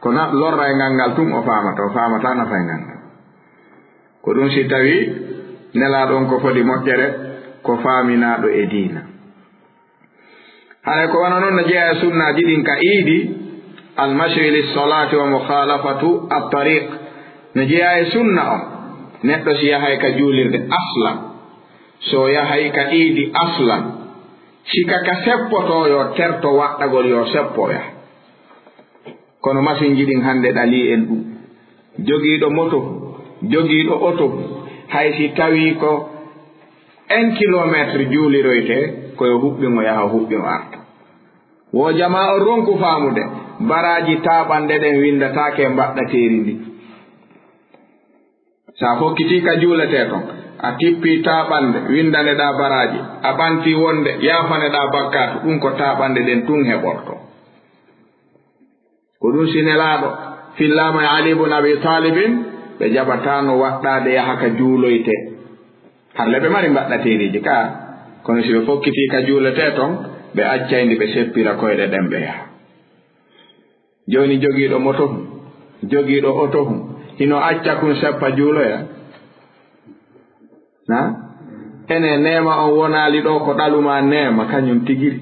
Speaker 1: kono lorra e ngal tum o faamata nafa e ngal ko ɗum si tawi nelaaɗon ko foti moƴƴere ko faaminaaɗo e diina hay ko wana noon no jeeya e sunnaaji ɗin ka iidi almashi lissolati wa mukhalafatu attariq no jeeya e sunna on neɗɗo si yahay ka juulirde aslan so yahay ka iidi aslan sika ka seppoto yo terto waɗɗagol yo seppoya kono machine ji ɗin hannde ɗali en ɗum jogiiɗo moto jogiiɗo oto hay si tawi ko 1 kilométre juuliroyte koyo huɓɓimo yaha huɓɓimo arta wo jama o ronku faamude baraji taaɓanɗe ɗen windataake mbaɗɗateeri ndi sa hokkiti ka juuletee ton a tippi taaɓanɗe windaneɗaa baraji a ɓanti wonde yaafaneɗaa bakkaatu ɗum ko taaɓanɗe ɗen tun heɓorto ko ɗum sinelaaɗo fillaama e ali ibn abi talibin ɓe jaɓataano waɗɗaade yaha ka juuloyte harle ɓe mari mbaɗɗateeriji ka kono si ɓe fokkitii ka juuletee ton ɓe accayndi ɓe seppira koyɗe ɗen ɓe yaha jooni jogiiɗo moto hum jogiiɗo oto hum hino acca kun seppa juuloya na ene neema on wonaali ɗo ko ɗaluma neema kañum tigiri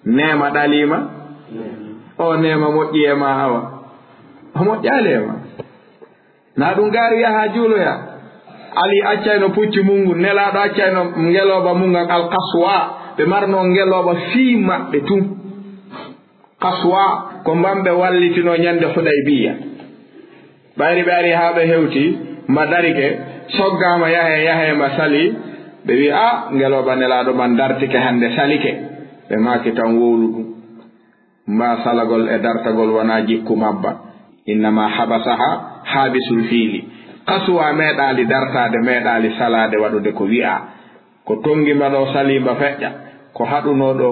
Speaker 1: neema ɗaliima o neema moƴƴi e ma awa o moƴƴaali e ma na ɗum gaari yaha juuloya ali accayno pucci mungu nelaaɗo accayno ngelooba mungal alkaswa ɓe marno ngelooba fii maɓɓe tun kaswa ko mbamɓe wallitino ñande Hudaybiya ɓayri ɓe ari haa ɓe hewti mba darike soggaama yahe mba sali ɓe wi a ngelooba nelaaɗo man dartike hannde salike ɓe maaki tan wowlu ɗum mba salagol e dartagol wona jikku mabba innama habasaha haabisul fiili kasuwa meeɗaali dartaade meeɗaali salaade waɗude ko wi'a ko tongima ɗo salimba feƴƴa ko haɗunooɗo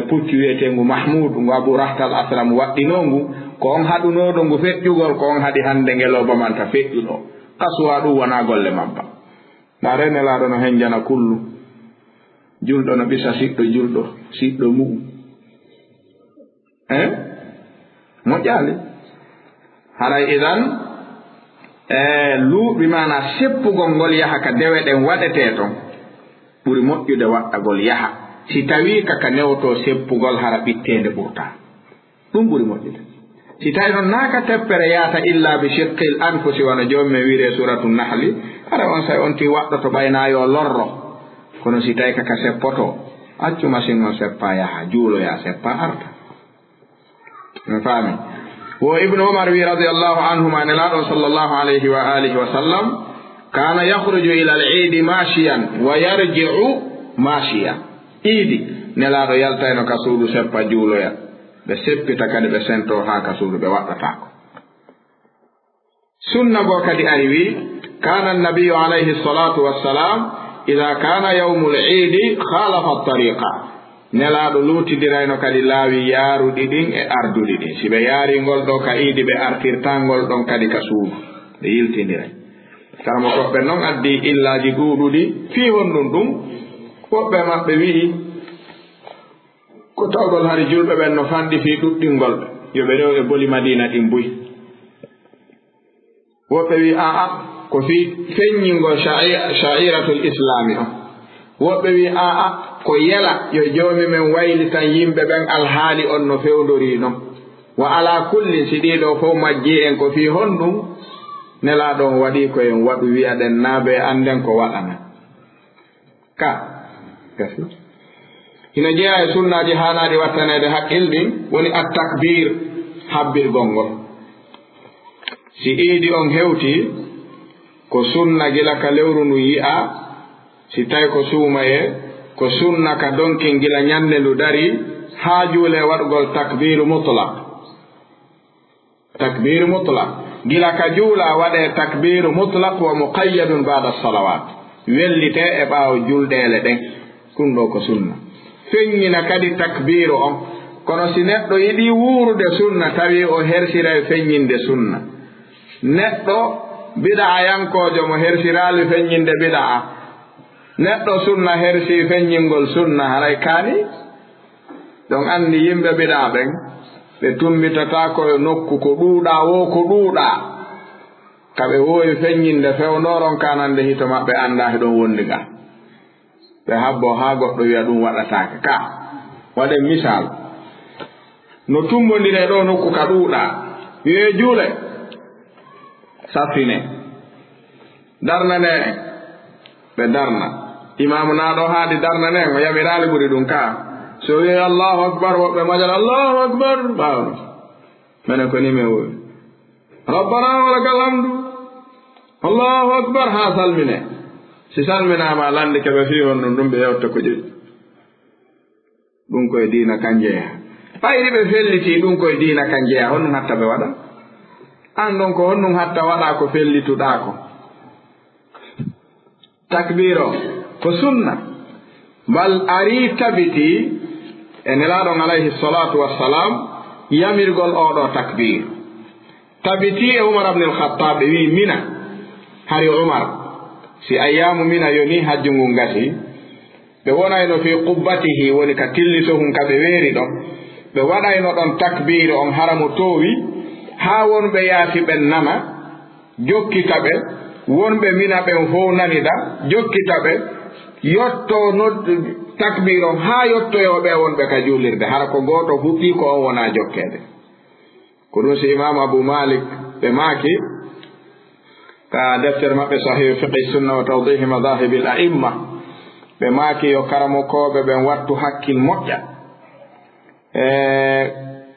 Speaker 1: puccu wiyetengu mahmoudou ngu abou rahtal asram waɗɗinongu ko on haɗunooɗo ngu feƴƴugol ko on haɗi hannde ngeloba manta feƴƴuɗo kasuwa ɗum wonaa golle mabba nda renelaaɗo no hen jana kullu julɗo no ɓisa siɗɗo mu'u moƴƴaali haray idan luuɓi mana seppugol ngol yaha ka dewe ɗen waɗetee ton ɓuri moƴƴude waɗɗagol yaha si tawi kaka newto seppugol hara ɓitteende ɓurta ɗum ɓuri moƴƴude si tawi noon naaka teppere yaata illa bi shiqqil anfusi wano joomumen wiire suratu nahli hara on say on ti waɗɗoto ɓaynayo lorro kono si tawi kaka seppoto accu machine on seppa yaha juuloya seppa arta mi faami wo ibnu umar wi radiallahu anhuma nelaɗo sallllahu alayhi wa alihi wa sallam kana yahruju ila al idi mashiyan wa yarji'u mashiya iidi nelaɗo yaltayno ka suudu seppa juuloya ɓe seppita kadi ɓe sento haa ka suudu ɓe waɗɗatako sunna goo kadi ari wi kana annabiyu alayhi salatu wassalam ida kana yawmu l idi khalafa tariqa nelaaɗo luutidirayno kadi laawi yaaruɗi ɗin e arduɗi ɗin si ɓe yaaringol ɗo ka iidi ɓe artirtangol ɗon kadi ka suudu ɓe yiltindiray karmo koɓɓe noon addi illaaji ɗuuɗuɗi fii honɗum ɗum woɓɓe maɓɓe wi'i ko tawgol hari julɓe ɓen no fanɗi fii ɗuɗɗingol ɓe yo ɓe rew e boli madina ɗin buy woɓɓe wi aa ko fii feññingol sha'iratul islami o woɓɓe wi aa ko yela yo joomi men waylitan yimɓe ɓen alhaali on no fewdori non wa ala kulli si ɗiɗo fof majji en ko fii honɗum nelaaɗon waɗi ko en waɗu wi'aɗen naaɓe anden ko waɗana ka gasi hina jeeya e sunnaji haanaaɗi wattaneede haqqilɗin woni attakbir habbirgol ngol si iidi on hewti ko sunna gila ka lewru ndu yi'a si tawi ko suumaye ko sunna ka donkin gila ñande ndu dari haa juule waɗgol takbiru mutlaq gila ka juula waɗe takbiru mutlaq wa muqayyadun ba'da salawat wellite e ɓaawo julɗeele ɗen ɗum ɗo ko sunna feññina kadi takbiru on kono si neɗɗo yiɗi wuurude sunna tawi o hersira e feññinde sunna neɗɗo bida'a yankoojo mo hersiraali feññinde bida'a neɗɗo sunna hersi feññingol sunna haray kaani ɗon anndi yimɓe bida'a ɓen ɓe tummitata koye nokku ko ɗuuɗaa wo ko ɗuuɗaa ka ɓe woowi feññinde fewnooron kanande hito maɓɓe annda he ɗon wondi ga ɓe habbo haa goɗɗo wiya ɗum waɗataake ka waɗen misal no tumbondire ɗo nokku ka ɗuuɗaa wiye juule saffine darnane en ɓe darna imamu naaɗo haadi darnane en o yamiraali ɓuri ɗum ka so wiye allahu akbar woɓɓe majal allahu akbar ɓaawno minen ko ni min wowi rabbana walakal hamdu allahu akbar haa salmine si salminaama landi keɓe fii on ɗum ɓe yewta ko ƴoƴi ɗum koye diina kan jeeya ɓayri ɓe fellitii ɗum koye diina kan jeeya honɗum hatta ɓe waɗa an ɗon ko honɗum hatta waɗa ko fellituɗaa ko takbiro ko sunna bal ari tabiti e nelaaɗon alayhi salatu wassalam yamirgol oɗo takbir tabiti e umar abne alkhattab ɓe wi mina hari umar si ayyamu mina yoni hajju ngu ngati ɓe wonayno fi qubbatihi woni ka tillisohum ka ɓe weeri ɗon ɓe waɗayno ɗon takbir on haramu toowi haa wonɓe yaati ɓen nana jokkita ɓe wonɓe mina ɓen fof nanida jokkita ɓe yotto takbir on haa yottoyoɓe wonɓe ka juulirde hara ko gooto fuɗɗi ko on wona jokkeede ko ɗum si imam abou malik ɓe maaki ka deftere maɓɓe sahih fiqhi sunna wa tawdihi madahibi l a'imma ɓe maaki yo karamokoɓe ɓen wattu hakkil moƴƴa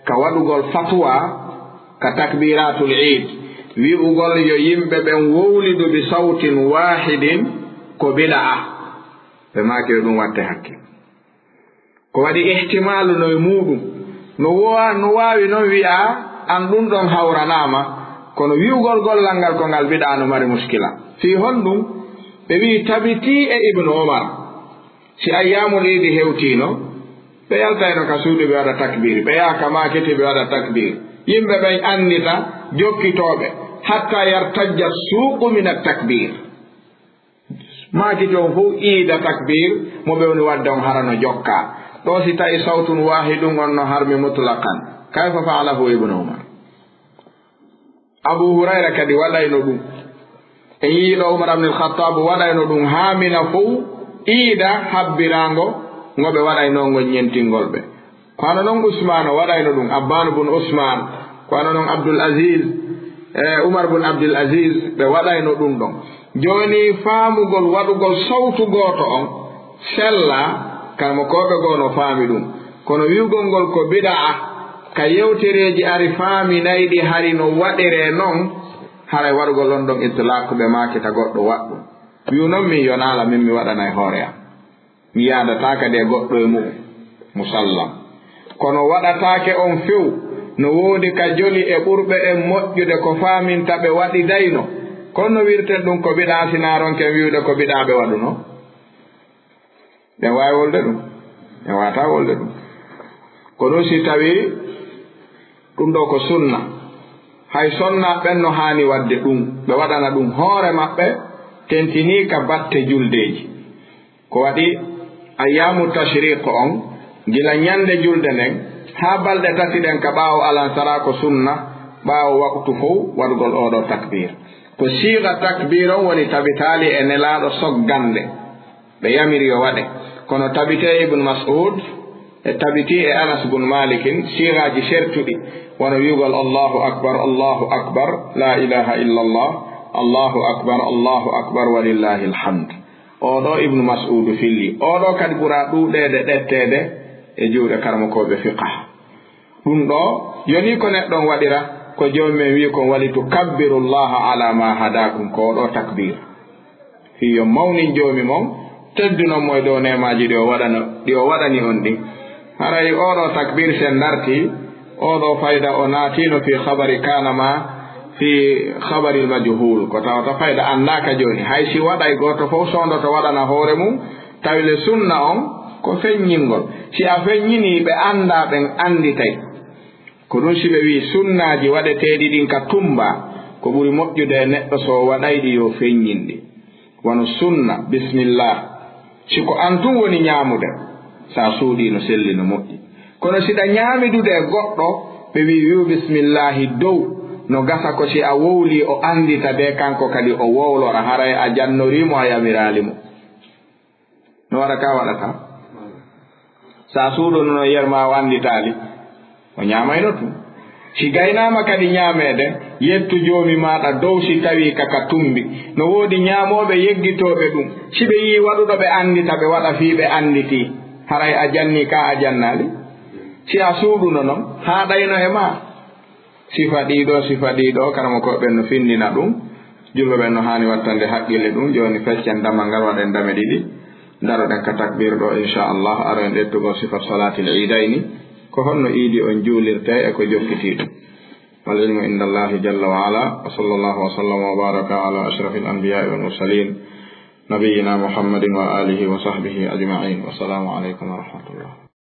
Speaker 1: ka waɗugol fatwa ka takbiratul eid wi'ugol yo yimɓe ɓen wowlidu bi sawtin wahidin ko bida'a ɓe maaki yo ɗum watte hakkil ko waɗi ihtimalu noye muɗum no waawi noon wi'a an ɗum ɗon hawranama kono wi'ugol gollal ngal ko ngal bid'a no mari muskila fi honɗum ɓe wi tabiti e ibnu umar si ayyamul idi hewtino ɓe yaltayno ka suudu ɓe waɗa takbir ɓe yaha ka makete ɓe waɗa takbir yimɓe ɓen andita jokkitoɓe hatta yartajja suuqu min attakbir makete on fof iida takbir mo ɓe woni wadde on harano jokka ɗo si tawi sawtun wahidun on no harmi mutlaqan kayfa fa'alahu ibnu umar abu hurayra kadi waɗayno ɗum e yiiɗo umar abne alkhatab waɗayno ɗum haamina fof iida habbirango ngoɓe waɗaynogo ñentingol ɓe kono noon usman waɗayno ɗum abbanu bun usman kono noon abdoul asis umar bun abdoul asis ɓe waɗayno ɗum ɗon joni faamugol waɗugol sawtu goto on sella kamo koɓe goo no faami ɗum kono wi'ugol ngol ko bid'a ka yewtereji ari faaminayɗi hari no waɗire noon haray waɗugol on ɗon itlaq ɓe makita goɗɗo waɗɗum wi'u noon min yonala min mi waɗanay hoore am mi yadataka de goɗɗo e mum musallam kono waɗatake on few no woodi ka joli e ɓurɓe en moƴƴude ko faaminta ɓe waɗi dayno kono wirten ɗum ko biɗa sinaronken wiwde ko biɗa ɓe waɗuno ɓen wawi wolde ɗum ɓen wata wolde ɗum ko ɗum si tawi ɗum ɗo ko sunna hay sonna ɓen no hani wadde ɗum ɓe waɗana ɗum hoore maɓɓe tentini ka batte juldeji ko waɗi ayyamu tashriq on gila ñande julde nden ha balɗe tati ɗen ka ɓaawo alansara ko sunna ɓaawo waktu fof waɗugol oɗo takbir ko siiga takbir on woni tabitali e nelaɗo soggande ɓe yamiri yo waɗe kono tabite ibnu mas'ud e tabiti e anas bun malikin sigaji sertuɗi wono wiugol allahu akbar la ilaha illa allah allahu akbar walillahi alhamd oɗo ibnu mas'udu filli oɗo kadi ɓura ɗuɗede ɗettede e juuɗe karmakoɓe fiqah ɗum ɗo yoni ko neɗɗon waɗira ko jomumen wi kon wali tukabbiru llaha ala ma hadakum ko oɗo takbir fiyo mawnin joomi mon teddunon moye dow nemaji ɗi o waɗani on ɗi haray oɗo takbir sen darti oɗo fayda o naatino fi habari kanama fi habari lmajhul ko tawata fayda andaka joni hay si waɗay goto fof sondoto waɗana hoore mum tawile sunna on ko feññingol si a feññini ɓe anda ɓen anditay ko ɗum si ɓe wi sunnaji waɗeteɗi ɗin ka tumba ko ɓuri moƴƴude neɗɗo so waɗayɗi yo feññinɗi wono sunna bisimillah siko an tun woni ñamude sa suuɗi no selli no moƴƴi kono siɗa ñamidude e goɗɗo ɓe wi wi'u bisimillahi dow no gasa ko si a wowli o andita de kanko kadi o wowlora haray a jannorimo a yamiralimo no waɗa ka waɗata sa suuɗono no yerma o anditali o ñamayno tum si gaynama kadi ñamede yettu joomi maɗa dow si tawi kaka tumbi no woodi ñamoɓe yeggitoɓe ɗum si ɓe yi waɗuɗo ɓe andita ɓe waɗa fi ɓe anditi haray a janni ka a jannali si a suuɗuno noon ha ɗayno e ma sifa ɗiɗo karama koɓen no findina ɗum julɓeɓen no hani wattande haqqille ɗum joni feccen damal ngal waɗen dame ɗiɗi daroɗen ka takbir ɗo inchallah aroen ɗettugo sifa salatil idayni ko honno iidi on juulirte e ko jokkiti ɗum wal ilmu inda allahi jalla wa ala wa sallallahu wa sallam wa baraka ala ashrafil anbiya'i wal mursalin nabiyina muhammadin wa alihi wa sahbihi ajma'in wa assalamu alaykum wa rahmatullah